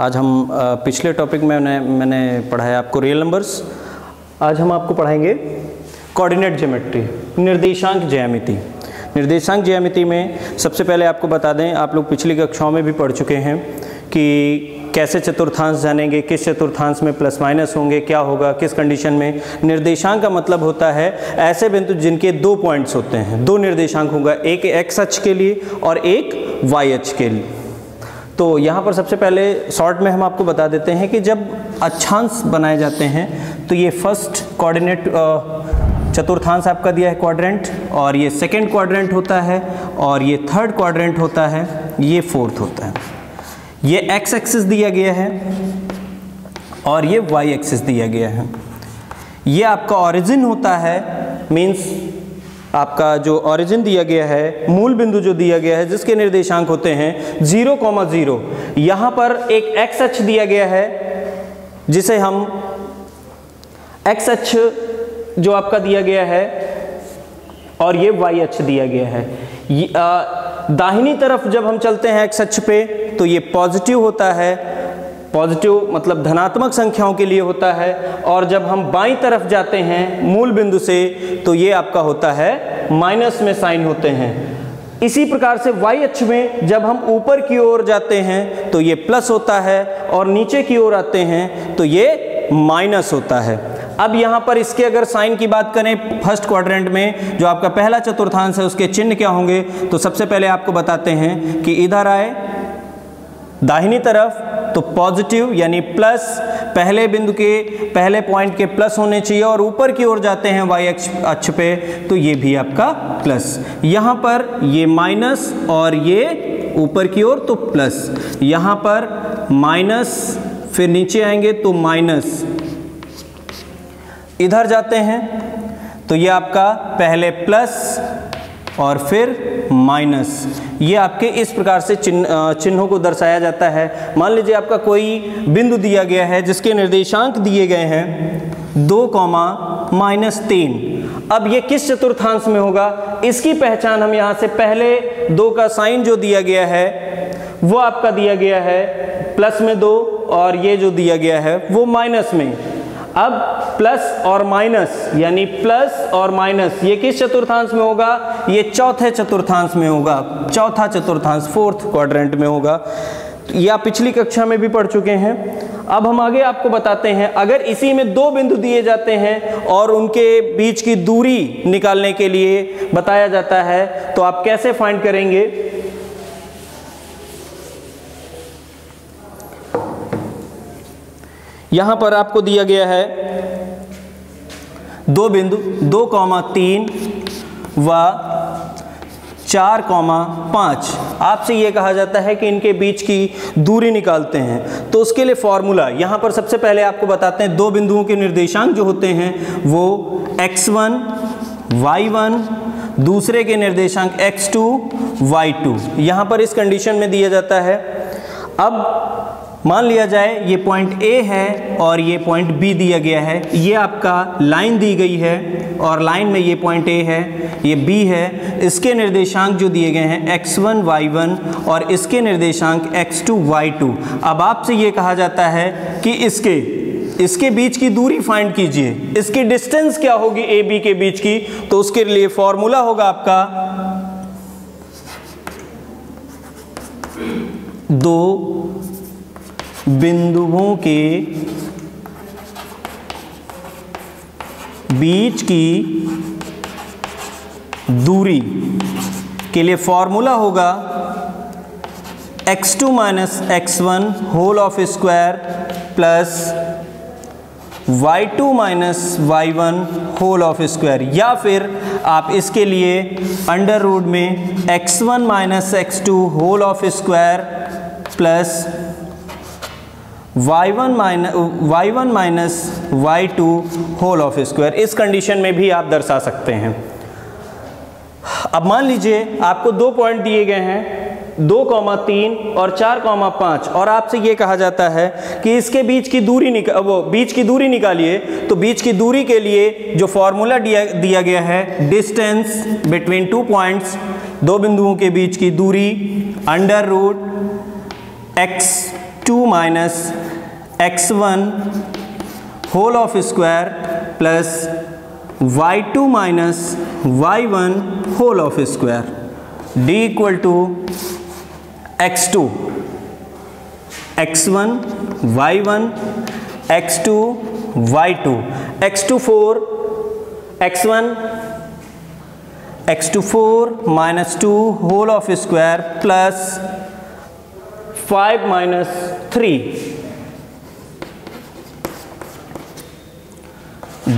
आज हम पिछले टॉपिक में मैंने पढ़ाया आपको रियल नंबर्स। आज हम आपको पढ़ाएंगे कोऑर्डिनेट ज्योमेट्री, निर्देशांक ज्यामिति। निर्देशांक ज्यामिति में सबसे पहले आपको बता दें, आप लोग पिछली कक्षाओं में भी पढ़ चुके हैं कि कैसे चतुर्थांश जानेंगे, किस चतुर्थांश में प्लस माइनस होंगे, क्या होगा, किस कंडीशन में। निर्देशांक का मतलब होता है ऐसे बिंदु जिनके दो पॉइंट्स होते हैं, दो निर्देशांक होगा, एक एक्स अक्ष के लिए और एक वाई अक्ष के लिए। तो यहाँ पर सबसे पहले शॉर्ट में हम आपको बता देते हैं कि जब अक्षांश बनाए जाते हैं तो ये फर्स्ट कोऑर्डिनेट चतुर्थांश आपका दिया है क्वाड्रेंट, और ये सेकंड क्वाड्रेंट होता है, और ये थर्ड क्वाड्रेंट होता है, ये फोर्थ होता है। ये एक्स एक्सिस दिया गया है और ये वाई एक्सिस दिया गया है। ये आपका ओरिजिन होता है, मीन्स आपका जो ओरिजिन दिया गया है, मूल बिंदु जो दिया गया है, जिसके निर्देशांक होते हैं 0,0। यहाँ पर एक एक्स अक्ष दिया गया है जिसे हम एक्स अक्ष जो आपका दिया गया है, और ये वाई अक्ष दिया गया है। दाहिनी तरफ जब हम चलते हैं एक्स अक्ष पे तो ये पॉजिटिव होता है, पॉजिटिव मतलब धनात्मक संख्याओं के लिए होता है, और जब हम बाईं तरफ जाते हैं मूल बिंदु से तो ये आपका होता है माइनस में साइन होते हैं। इसी प्रकार से वाई अक्ष में जब हम ऊपर की ओर जाते हैं तो ये प्लस होता है, और नीचे की ओर आते हैं तो ये माइनस होता है। अब यहाँ पर इसके अगर साइन की बात करें, फर्स्ट क्वाड्रेंट में जो आपका पहला चतुर्थांश है उसके चिन्ह क्या होंगे, तो सबसे पहले आपको बताते हैं कि इधर आए दाहिनी तरफ तो पॉजिटिव यानी प्लस, पहले बिंदु के पहले पॉइंट के प्लस होने चाहिए, और ऊपर की ओर जाते हैं वाई अक्ष पे तो ये भी आपका प्लस। यहाँ पर ये माइनस और ये ऊपर की ओर तो प्लस, यहाँ पर माइनस, फिर नीचे आएंगे तो माइनस, इधर जाते हैं तो ये आपका पहले प्लस और फिर माइनस। ये आपके इस प्रकार से चिन्हों को दर्शाया जाता है। मान लीजिए आपका कोई बिंदु दिया गया है जिसके निर्देशांक दिए गए हैं 2,-3। अब ये किस चतुर्थांश में होगा, इसकी पहचान हम यहाँ से पहले 2 का साइन जो दिया गया है वो आपका दिया गया है प्लस में 2, और ये जो दिया गया है वो माइनस में। अब प्लस और माइनस यानी प्लस और माइनस ये किस चतुर्थांश में होगा, ये चौथे चतुर्थांश में होगा, चौथा चतुर्थांश, फोर्थ क्वाड्रेंट में होगा। ये आप पिछली कक्षा में भी पढ़ चुके हैं। अब हम आगे आपको बताते हैं, अगर इसी में 2 बिंदु दिए जाते हैं और उनके बीच की दूरी निकालने के लिए बताया जाता है तो आप कैसे फाइंड करेंगे। यहां पर आपको दिया गया है 2 बिंदु 2,3 व 4,5। आपसे यह कहा जाता है कि इनके बीच की दूरी निकालते हैं, तो उसके लिए फॉर्मूला यहां पर सबसे पहले आपको बताते हैं। 2 बिंदुओं के निर्देशांक जो होते हैं वो x1 y1, दूसरे के निर्देशांक x2 y2 यहां पर इस कंडीशन में दिया जाता है। अब मान लिया जाए ये पॉइंट A है और ये पॉइंट B दिया गया है, ये आपका लाइन दी गई है और लाइन में ये पॉइंट A है, ये B है। इसके निर्देशांक जो दिए गए हैं x1 y1 और इसके निर्देशांक x2 y2। अब आपसे ये कहा जाता है कि इसके बीच की दूरी फाइंड कीजिए, इसकी डिस्टेंस क्या होगी A B के बीच की, तो उसके लिए फॉर्मूला होगा आपका 2 बिंदुओं के बीच की दूरी के लिए फॉर्मूला होगा x2 - x1 whole of square plus y2 - y1 whole of square, या फिर आप इसके लिए अंडर रूट में x1 - x2 whole of square plus y1 - y2 whole of square, इस कंडीशन में भी आप दर्शा सकते हैं। अब मान लीजिए आपको 2 पॉइंट दिए गए हैं 2,3 और 4,5, और आपसे ये कहा जाता है कि इसके बीच की दूरी निकालिए। तो बीच की दूरी के लिए जो फॉर्मूला दिया गया है, डिस्टेंस बिटवीन 2 पॉइंट्स, 2 बिंदुओं के बीच की दूरी under root x 2 minus x1 whole of square plus y2 minus y1 whole of square D equal to x2 x1 y1 x2 y2 x2 4 x1 x2 4 minus 2 whole of square plus 5 minus 3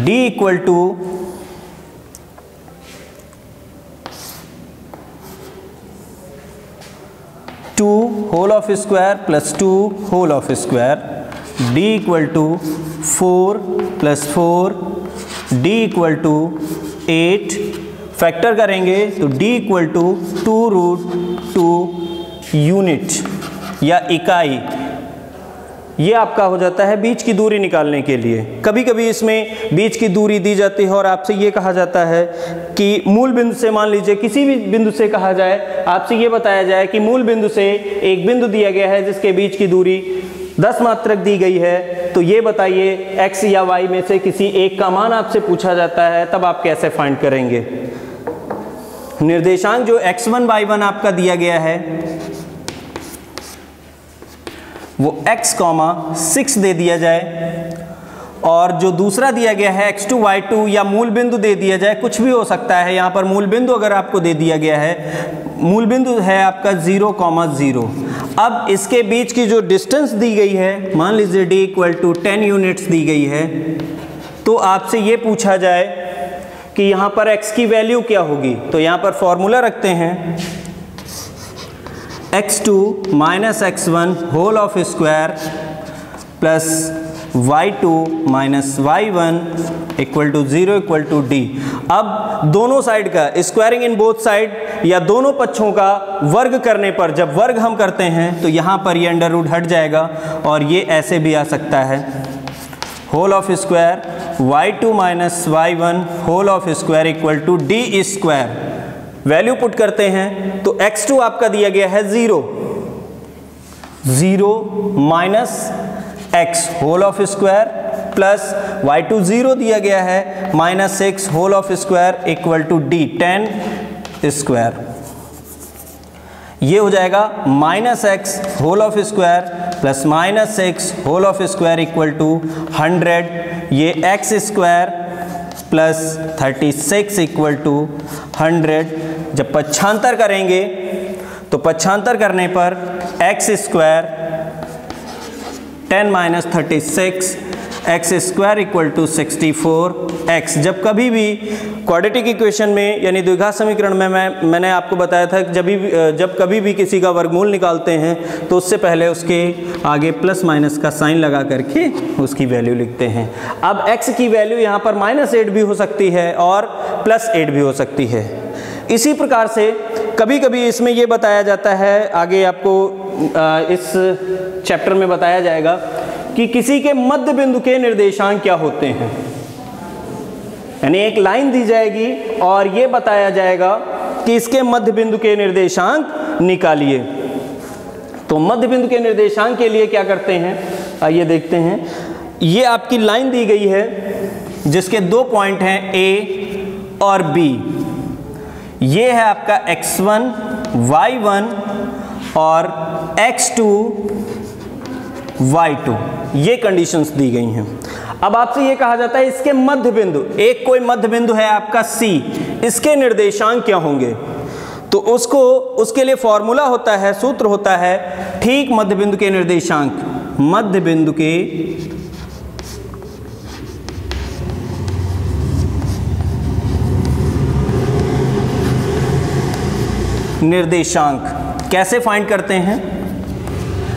D equal to two whole of square plus 2 whole of square D equal to 4 plus 4 D equal to 8 factor करेंगे तो d equal to 2√2 unit या इकाई। ये आपका हो जाता है बीच की दूरी निकालने के लिए। कभी कभी इसमें बीच की दूरी दी जाती है और आपसे ये कहा जाता है कि मूल बिंदु से, मान लीजिए किसी भी बिंदु से कहा जाए, आपसे ये बताया जाए कि मूल बिंदु से एक बिंदु दिया गया है जिसके बीच की दूरी 10 मात्रक दी गई है, तो ये बताइए x या y में से किसी एक का मान आपसे पूछा जाता है, तब आप कैसे फाइंड करेंगे। निर्देशांक जो x1 y1 आपका दिया गया है वो x, 6 दे दिया जाए और जो दूसरा दिया गया है x2 y2 या मूल बिंदु दे दिया जाए, कुछ भी हो सकता है। यहाँ पर मूल बिंदु अगर आपको दे दिया गया है, मूल बिंदु है आपका 0, 0। अब इसके बीच की जो डिस्टेंस दी गई है, मान लीजिए d इक्वल टू 10 यूनिट्स दी गई है, तो आपसे ये पूछा जाए कि यहाँ पर x की वैल्यू क्या होगी, तो यहाँ पर फॉर्मूला रखते हैं x2 minus x1 whole of square plus y2 minus y1 equal to 0 equal to d। अब दोनों साइड का स्क्वायरिंग इन बोथ साइड या दोनों पक्षों का वर्ग करने पर, जब वर्ग हम करते हैं तो यहाँ पर ये अंडर रूट हट जाएगा और ये ऐसे भी आ सकता है, whole of square y2 minus y1 whole of square equal to d square. Value put करते हैं तो x2 आपका दिया गया है 0 minus x whole of square plus y2 0 दिया गया है minus 6 whole of square equal to d 10 square. ये हो जाएगा minus x whole of square plus minus 6 whole of square equal to 100। ये x square plus 36 equal to 100। जब पक्षांतर करेंगे तो पक्षांतर करने पर x square 10 minus 36 x square equal to 64x। जब कभी भी क्वाड्रेटिक इक्वेशन में यानी द्विघात समीकरण में मैंने आपको बताया था कि जब कभी भी किसी का वर्गमूल निकालते हैं तो उससे पहले उसके आगे प्लस माइनस का साइन लगा करके उसकी वैल्यू लिखते हैं। अब x की वैल्यू यहाँ पर -8 भी हो सकती है और +8 भी हो सकती है। इसी प्रकार से कभी कभी इसमें ये बताया जाता है, आगे आपको इस चैप्टर में बताया जाएगा कि किसी के मध्य बिंदु के निर्देशांक क्या होते हैं। यानी एक लाइन दी जाएगी और ये बताया जाएगा कि इसके मध्य बिंदु के निर्देशांक निकालिए। तो मध्य बिंदु के निर्देशांक के लिए क्या करते हैं, आइए देखते हैं। ये आपकी लाइन दी गई है जिसके 2 पॉइंट हैं A और B। ये है आपका x1 y1 और x2 y2, ये कंडीशंस दी गई हैं। अब आपसे ये कहा जाता है इसके मध्य बिंदु, एक कोई मध्य बिंदु है आपका C, इसके निर्देशांक क्या होंगे। तो उसके लिए फॉर्मूला होता है, सूत्र होता है ठीक मध्य बिंदु के निर्देशांक। मध्य बिंदु के निर्देशांक कैसे फाइंड करते हैं,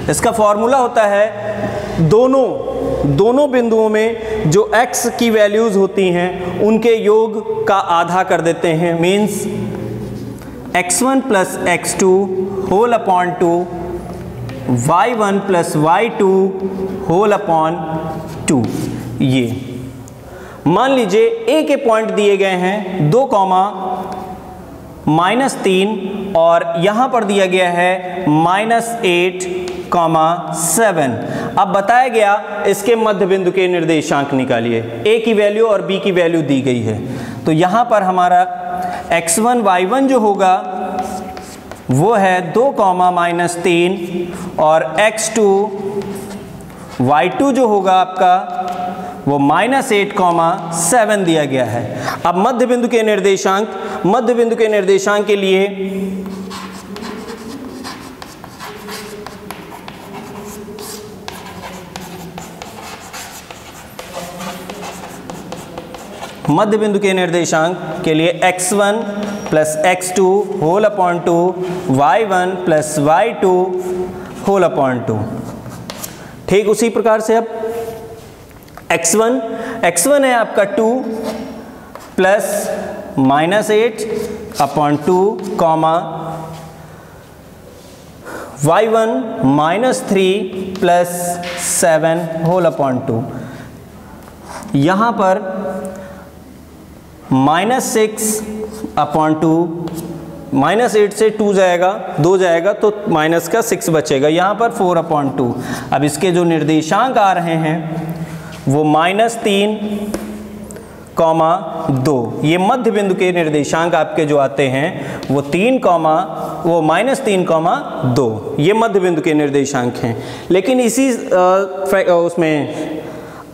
इसका फॉर्मूला होता है दोनों बिंदुओं में जो x की वैल्यूज होती हैं उनके योग का आधा कर देते हैं। Means x1 plus x2 whole upon 2 y1 plus y2 whole upon 2। ये मान लीजिए A के पॉइंट दिए गए हैं 2, -3 और यहाँ पर दिया गया है -8, 7। अब बताया गया इसके मध्य बिंदु के निर्देशांक निकालिए। ए की वैल्यू और बी की वैल्यू दी गई है, तो यहाँ पर हमारा x1 y1 जो होगा वो है 2, -3 और x2 y2 जो होगा आपका वो -8, 7 दिया गया है। अब मध्य बिंदु के निर्देशांक के लिए x1 plus x2 whole upon 2, y1 plus y2 whole upon 2। ठीक उसी प्रकार से अब x1 है आपका 2 plus -8 upon 2, y1 -3 plus 7 whole upon 2। यहाँ पर -6 अपॉन 2, -8 से 2 जाएगा तो माइनस का 6 बचेगा, यहाँ पर 4 अपॉन 2। अब इसके जो निर्देशांक आ रहे हैं वो -3, 2। ये मध्य बिंदु के निर्देशांक आपके जो आते हैं वो -3, 2। ये मध्य बिंदु के निर्देशांक हैं। लेकिन इसी उसमें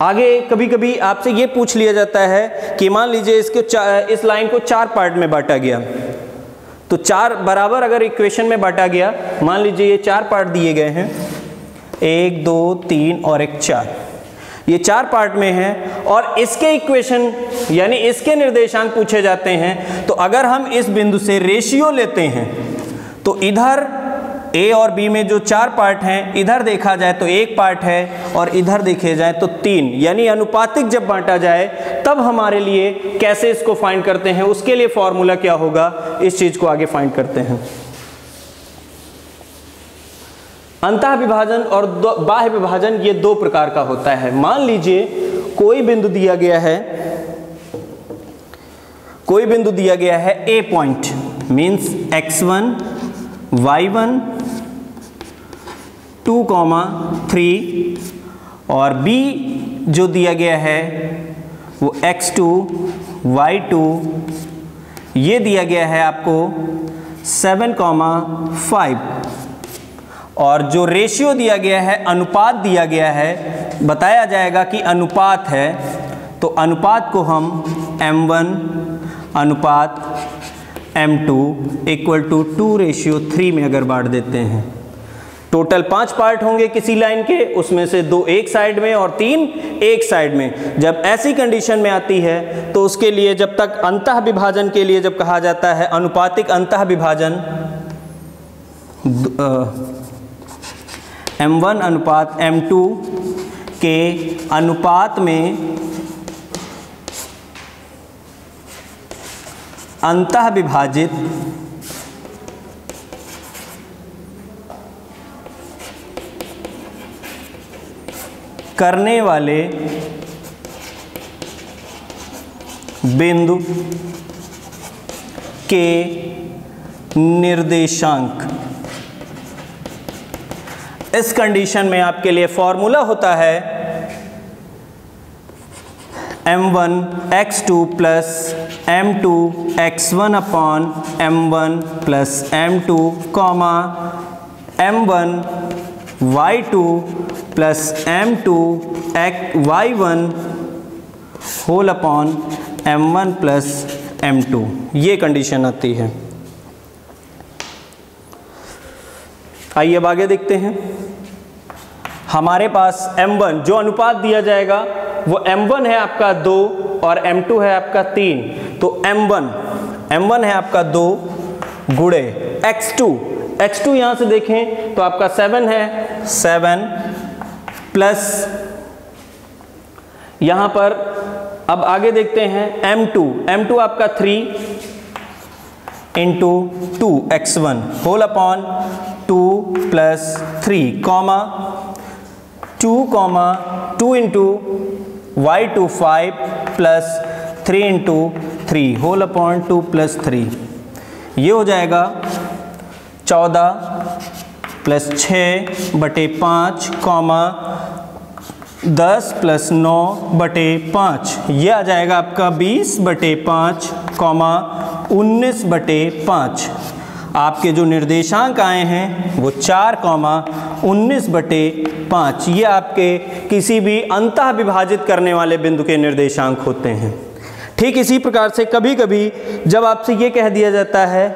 आगे कभी कभी आपसे ये पूछ लिया जाता है कि मान लीजिए इस लाइन को 4 पार्ट में बांटा गया, तो 4 बराबर अगर इक्वेशन में बांटा गया, मान लीजिए ये 4 पार्ट दिए गए हैं, 1, 2, 3 और 1, 4। ये 4 पार्ट में है और इसके इक्वेशन यानी इसके निर्देशांक पूछे जाते हैं। तो अगर हम इस बिंदु से रेशियो लेते हैं तो इधर ए और बी में जो 4 पार्ट हैं, इधर देखा जाए तो 1 पार्ट है और इधर देखे जाए तो 3, यानी अनुपातिक जब बांटा जाए तब हमारे लिए कैसे इसको फाइंड करते हैं, उसके लिए फॉर्मूला क्या होगा, इस चीज को आगे फाइंड करते हैं। अंतः विभाजन और बाह्य विभाजन ये 2 प्रकार का होता है। मान लीजिए कोई बिंदु दिया गया है ए पॉइंट, मींस x1 y1 2, 3 और b जो दिया गया है वो x2 y2, ये दिया गया है आपको 7, 5 और जो रेशियो दिया गया है, अनुपात दिया गया है, बताया जाएगा कि अनुपात है, तो अनुपात को हम m1 अनुपात m2 = 2:3 में अगर बांट देते हैं, टोटल 5 पार्ट होंगे किसी लाइन के, उसमें से 2 एक साइड में और 3 एक साइड में। जब ऐसी कंडीशन में आती है तो उसके लिए जब तक अंतः विभाजन के लिए जब कहा जाता है अनुपातिक अंतः विभाजन, m1 अनुपात m2 के अनुपात में अंतः विभाजित करने वाले बिंदु के निर्देशांक, इस कंडीशन में आपके लिए फॉर्मूला होता है m1 x2 plus m2 x1 upon m1 plus m2, m1 y2 plus m2 y1 whole upon m1 plus m2। ये कंडीशन आती है। आइए अब आगे देखते हैं। हमारे पास m1 जो अनुपात दिया जाएगा वो m1 है आपका 2 और m2 है आपका 3, तो m1 है आपका 2 गुणे x2 यहाँ से देखें तो आपका 7 है, 7 प्लस यहाँ पर अब आगे देखते हैं m2 आपका 3 × 2x1 whole upon 2 plus 3, 2 × y2 5 plus 3 × 3 whole upon 2 plus 3। ये हो जाएगा 14 प्लस 6/5 कॉमा 10 प्लस 9/5, ये आ जाएगा आपका 20/5 कॉमा 19/5। आपके जो निर्देशांक आए हैं वो 4,19/5, ये आपके किसी भी अंतः विभाजित करने वाले बिंदु के निर्देशांक होते हैं। ठीक इसी प्रकार से कभी कभी जब आपसे ये कह दिया जाता है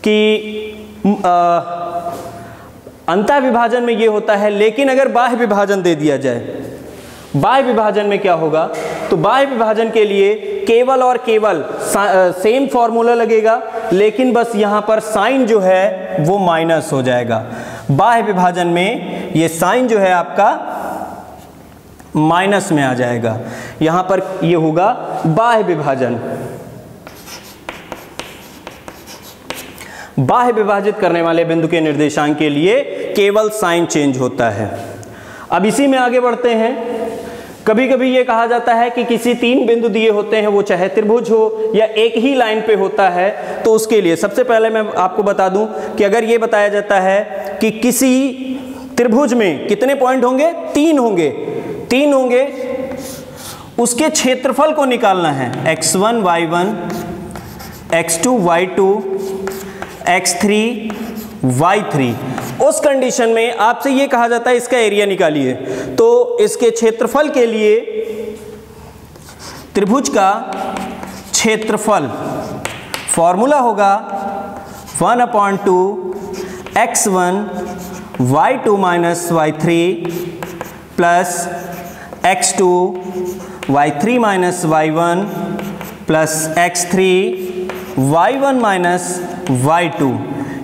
कि अंतः विभाजन में ये होता है, लेकिन अगर बाह्य विभाजन दे दिया जाए, बाह्य विभाजन में क्या होगा, तो बाह्य विभाजन के लिए केवल और केवल सेम फॉर्मूला लगेगा, लेकिन बस यहाँ पर साइन जो है वो माइनस हो जाएगा। बाह्य विभाजन में ये साइन जो है आपका माइनस में आ जाएगा। यहाँ पर ये होगा बाह्य विभाजन। बाह्य विभाजित करने वाले बिंदु के निर्देशांक के लिए केवल साइन चेंज होता है। अब इसी में आगे बढ़ते हैं। कभी कभी ये कहा जाता है कि किसी 3 बिंदु दिए होते हैं, वो चाहे त्रिभुज हो या एक ही लाइन पे होता है, तो उसके लिए सबसे पहले मैं आपको बता दूं कि अगर ये बताया जाता है कि किसी त्रिभुज में कितने पॉइंट होंगे, 3 होंगे, 3 होंगे, उसके क्षेत्रफल को निकालना है, x1 y1, x2 y2, x3 y3। उस कंडीशन में आपसे ये कहा जाता है इसका एरिया निकालिए। तो इसके क्षेत्रफल के लिए त्रिभुज का क्षेत्रफल फॉर्मूला होगा 1/2 x1 y2 minus y3 plus x2 y3 minus y1 plus x3 y1 minus y2।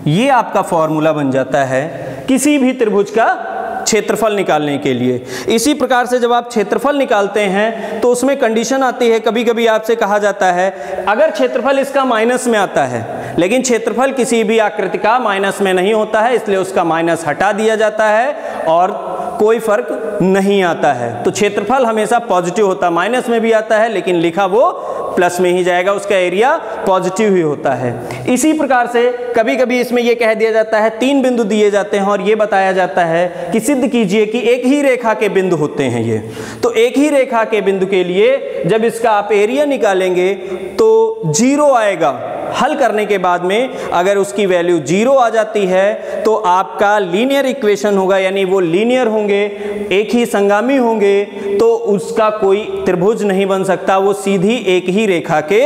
ये आपका फॉर्मूला बन जाता है किसी भी त्रिभुज का क्षेत्रफल निकालने के लिए। इसी प्रकार से जब आप क्षेत्रफल निकालते हैं तो उसमें कंडीशन आती है, कभी कभी आपसे कहा जाता है अगर क्षेत्रफल इसका माइनस में आता है, लेकिन क्षेत्रफल किसी भी आकृति का माइनस में नहीं होता है, इसलिए उसका माइनस हटा दिया जाता है और कोई फर्क नहीं आता है। तो क्षेत्रफल हमेशा पॉजिटिव होता है, माइनस में भी आता है लेकिन लिखा वो प्लस में ही जाएगा, उसका एरिया पॉजिटिव ही होता है। इसी प्रकार से कभी कभी इसमें यह कह दिया जाता है 3 बिंदु दिए जाते हैं और यह बताया जाता है कि सिद्ध कीजिए कि एक ही रेखा के बिंदु होते हैं ये। तो एक ही रेखा के बिंदु के लिए जब इसका आप एरिया निकालेंगे तो 0 आएगा। हल करने के बाद में अगर उसकी वैल्यू 0 आ जाती है तो आपका लीनियर इक्वेशन होगा, यानी वो लीनियर होंगे, एक ही संगामी होंगे, तो उसका कोई त्रिभुज नहीं बन सकता, वो सीधी एक ही रेखा के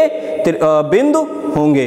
बिंदु होंगे।